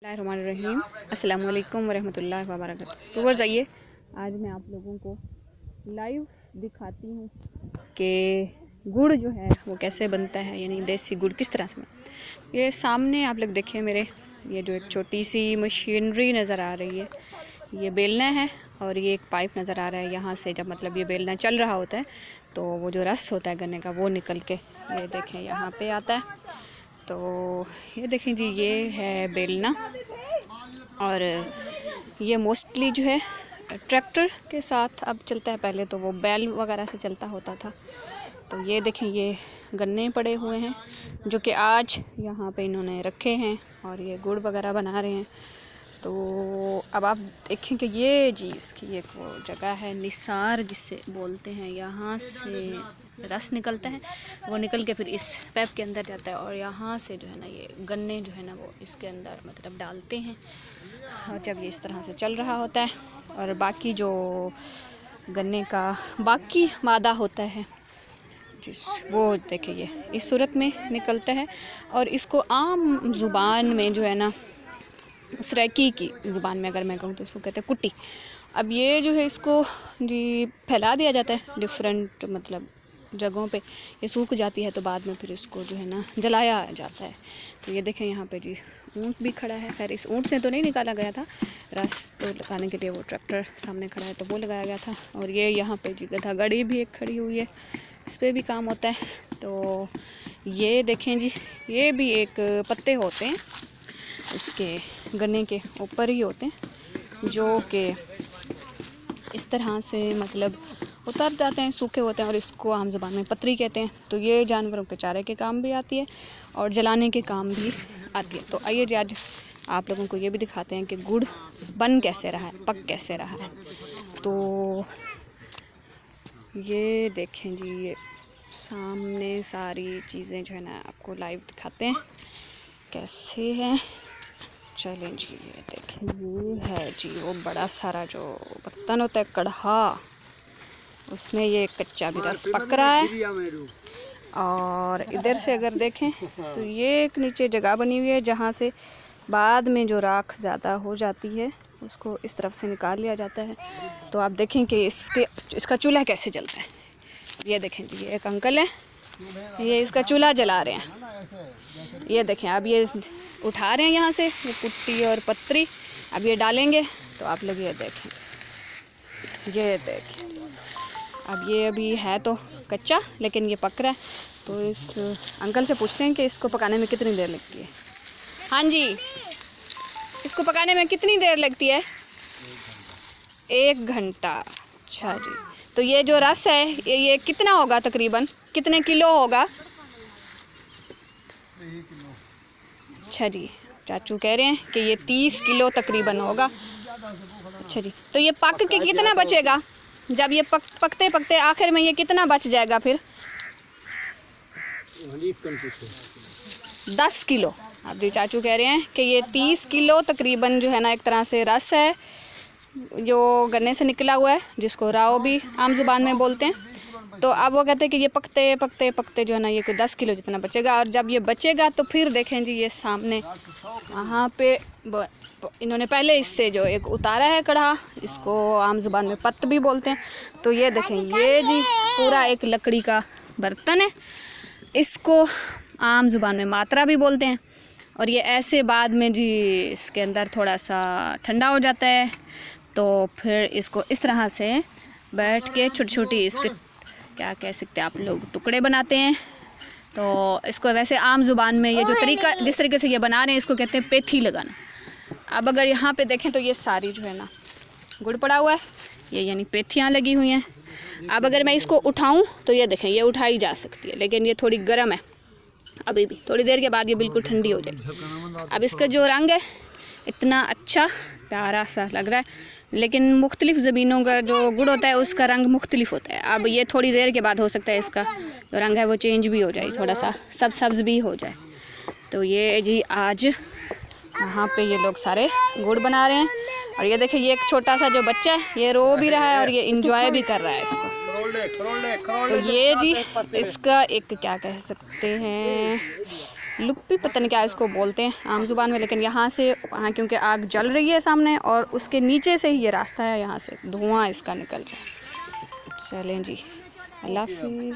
बिस्मिल्लाहिर्रहमानिर्रहीम। अस्सलामु अलैकुम वरहमतुल्लाहि वबरकातुहू। व्यूअर्स, आइए आज मैं आप लोगों को लाइव दिखाती हूँ कि गुड़ जो है वो कैसे बनता है, यानी देसी गुड़ किस तरह से बनता है। ये सामने आप लोग देखें मेरे, ये जो एक छोटी सी मशीनरी नज़र आ रही है, ये बेलना है और ये एक पाइप नज़र आ रहा है। यहाँ से जब मतलब ये बेलना चल रहा होता है तो वो जो रस होता है गन्ने का वो निकल के ये देखें यहाँ पे आता है। तो ये देखें जी, ये है बेलना और ये मोस्टली जो है ट्रैक्टर के साथ अब चलता है। पहले तो वो बैल वगैरह से चलता होता था। तो ये देखें, ये गन्ने पड़े हुए हैं जो कि आज यहाँ पे इन्होंने रखे हैं और ये गुड़ वगैरह बना रहे हैं। तो अब आप देखें कि ये जी इसकी एक वो जगह है निसार जिसे बोलते हैं, यहाँ से रस निकलता है, वो निकल के फिर इस पैप के अंदर जाता है और यहाँ से जो है ना ये गन्ने जो है ना वो इसके अंदर मतलब डालते हैं। और जब ये इस तरह से चल रहा होता है और बाकी जो गन्ने का बाकी मादा होता है जिस वो देखिए ये इस सूरत में निकलता है। और इसको आम ज़ुबान में जो है ना सराइकी की ज़ुबान में अगर मैं कहूँ तो इसको कहते हैं कुट्टी। अब ये जो है इसको जी फैला दिया जाता है डिफरेंट मतलब जगहों पे, ये सूख जाती है तो बाद में फिर इसको जो है ना जलाया जाता है। तो ये देखें यहाँ पे जी ऊँट भी खड़ा है। खैर इस ऊँट से तो नहीं निकाला गया था, रस तो लगाने के लिए वो ट्रैक्टर सामने खड़ा है तो वो लगाया गया था। और ये यहाँ पे जी गधा गाड़ी भी एक खड़ी हुई है, इस पर भी काम होता है। तो ये देखें जी, ये भी एक पत्ते होते हैं इसके गन्ने के ऊपर ही होते हैं जो कि इस तरह से मतलब उतर जाते हैं, सूखे होते हैं और इसको आम ज़बान में पतरी कहते हैं। तो ये जानवरों के चारे के काम भी आती है और जलाने के काम भी आती है। तो आइए जी आज आप लोगों को ये भी दिखाते हैं कि गुड़ बन कैसे रहा है, पक कैसे रहा है। तो ये देखें जी, ये सामने सारी चीज़ें जो है ना आपको लाइव दिखाते हैं कैसे हैं। चलें जी, ये देखें, ये है जी वो बड़ा सारा जो बर्तन होता है कढ़ा, उसमें ये कच्चा भी रस पक रहा है। और इधर से अगर देखें तो ये एक नीचे जगह बनी हुई है जहाँ से बाद में जो राख ज़्यादा हो जाती है उसको इस तरफ से निकाल लिया जाता है। तो आप देखें कि इसका चूल्हा कैसे जलता है। ये देखें जी, ये एक अंकल है, ये इसका चूल्हा जला रहे हैं। ये देखें, अब ये उठा रहे हैं यहाँ से ये पुट्टी और पतरी, अब ये डालेंगे। तो आप लोग ये देखें, ये देखें, अब ये अभी है तो कच्चा लेकिन ये पक रहा है। तो इस अंकल से पूछते हैं कि इसको पकाने में कितनी देर लगती है। हाँ जी, इसको पकाने में कितनी देर लगती है? 1 घंटा। अच्छा जी, तो ये जो रस है ये कितना होगा, तकरीबन कितने किलो होगा? 1 किलो। अच्छा जी, चाचू कह रहे हैं कि ये 30 किलो तकरीबन होगा। अच्छा जी, तो ये पक के कितना बचेगा? जब ये पकते पकते आखिर में ये कितना बच जाएगा फिर? 10 किलो। अब जी चाचू कह रहे हैं कि ये 30 किलो तकरीबन जो है ना एक तरह से रस है जो गन्ने से निकला हुआ है, जिसको राव भी आम ज़ुबान में बोलते हैं। तो अब वो कहते हैं कि ये पकते पकते पकते जो है ना ये कोई 10 किलो जितना बचेगा। और जब ये बचेगा तो फिर देखें जी, ये सामने वहाँ पे इन्होंने पहले इससे जो एक उतारा है कढ़ा, इसको आम ज़ुबान में पत्त भी बोलते हैं। तो ये देखें, ये जी पूरा एक लकड़ी का बर्तन है, इसको आम ज़ुबान में मात्रा भी बोलते हैं। और ये ऐसे बाद में जी इसके अंदर थोड़ा सा ठंडा हो जाता है तो फिर इसको इस तरह से बैठ के छोटी छोटी इसके क्या कह सकते हैं आप लोग टुकड़े बनाते हैं। तो इसको वैसे आम ज़ुबान में ये जो तरीका जिस तरीके से ये बना रहे हैं इसको कहते हैं पेथी लगाना। अब अगर यहाँ पे देखें तो ये सारी जो है ना गुड़ पड़ा हुआ है, ये यानी पेथियाँ लगी हुई हैं। अब अगर मैं इसको उठाऊँ तो ये देखें, ये उठाई जा सकती है लेकिन ये थोड़ी गर्म है, अभी भी थोड़ी देर के बाद ये बिल्कुल ठंडी हो जाएगी। अब इसका जो रंग है इतना अच्छा प्यारा सा लग रहा है, लेकिन मुख्तलिफ़ ज़मीनों का जो गुड़ होता है उसका रंग मुख्तलिफ होता है। अब ये थोड़ी देर के बाद हो सकता है इसका जो रंग है वो चेंज भी हो जाए, थोड़ा सा सब्ज़ भी हो जाए। तो ये जी आज यहाँ पे ये लोग सारे गुड़ बना रहे हैं। और ये देखिए, ये एक छोटा सा जो बच्चा है ये रो भी रहा है और ये इंजॉय भी कर रहा है इसको। तो ये जी इसका एक क्या कह सकते हैं लुप्पी पता नहीं क्या इसको बोलते हैं आम जुबान में, लेकिन यहाँ से वहाँ क्योंकि आग जल रही है सामने और उसके नीचे से ही ये रास्ता है, यहाँ से धुआं इसका निकल रहा है। चलें जी, अल्लाह हाफिज़।